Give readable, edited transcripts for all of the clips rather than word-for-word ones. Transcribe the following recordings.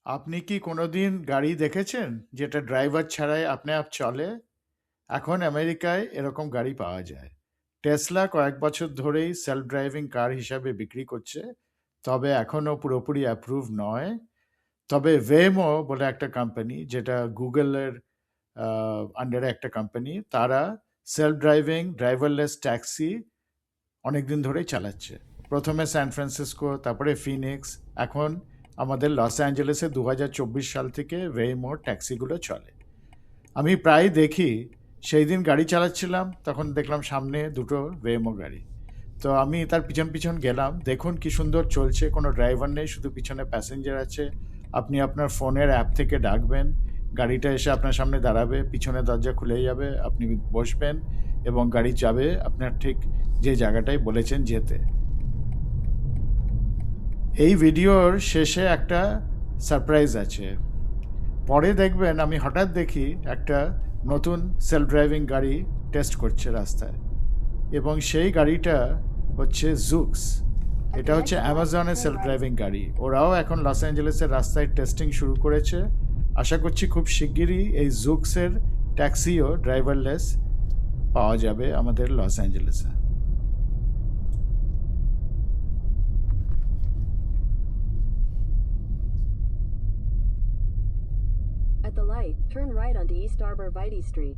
আপনি কি কোনোদিন গাড়ি দেখেছেন যেটা ড্রাইভার ছাড়াই আপনি আপ চলে? এখন আমেরিকায় এরকম গাড়ি পাওয়া যায়। টেসলা কয়েক বছর ধরেই সেলফ ড্রাইভিং কার হিসাবে বিক্রি করছে, তবে এখনো পুরোপুরি অ্যাপ্রুভ নয়। তবে ওয়েমো বলে একটা কোম্পানি, যেটা গুগলের আন্ডারে একটা কোম্পানি, তারা সেলফ ড্রাইভিং ড্রাইভারলেস ট্যাক্সি অনেকদিন ধরেই চালাচ্ছে। প্রথমে সান ফ্রান্সিসকো, তারপরে ফিনিক্স, এখন আমাদের লস অ্যাঞ্জেলেসে 2024 সাল থেকে ওয়েমো ট্যাক্সিগুলো চলে। আমি প্রায় দেখি। সেই দিন গাড়ি চালাচ্ছিলাম, তখন দেখলাম সামনে দুটো ওয়েমো গাড়ি। তো আমি তার পিছন পিছন গেলাম, দেখুন কি সুন্দর চলছে, কোনো ড্রাইভার নেই, শুধু পিছনে প্যাসেঞ্জার আছে। আপনি আপনার ফোনের অ্যাপ থেকে ডাকবেন, গাড়িটা এসে আপনার সামনে দাঁড়াবে, পিছনে দরজা খুলে যাবে, আপনি বসবেন এবং গাড়ি যাবে আপনার ঠিক যে জায়গাটায় বলেছেন যেতে। এই ভিডিওর শেষে একটা সারপ্রাইজ আছে। পরে দেখবেন আমি হঠাৎ দেখি একটা নতুন সেলফ ড্রাইভিং গাড়ি টেস্ট করছে রাস্তায়, এবং সেই গাড়িটা হচ্ছে জুক্স। এটা হচ্ছে অ্যামাজনের সেলফ ড্রাইভিং গাড়ি। ওরাও এখন লস অ্যাঞ্জেলেসের রাস্তায় টেস্টিং শুরু করেছে। আশা করছি খুব শিগগিরই এই জুক্সের ট্যাক্সিও ড্রাইভারলেস পাওয়া যাবে আমাদের loss অ্যাঞ্জেলেসে। At the light, turn right onto East Arborvitae Street.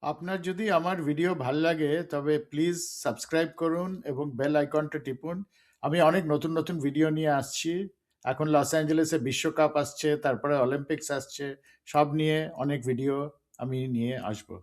আপনার যদি আমার ভিডিও ভাল লাগে তবে প্লিজ সাবস্ক্রাইব করুন এবং বেল আইকনটা টিপুন। আমি অনেক নতুন নতুন ভিডিও নিয়ে আসছি। এখন লস অ্যাঞ্জেলেসে বিশ্বকাপ আসছে, তারপরে অলিম্পিক্স আসছে, সব নিয়ে অনেক ভিডিও আমি নিয়ে আসবো।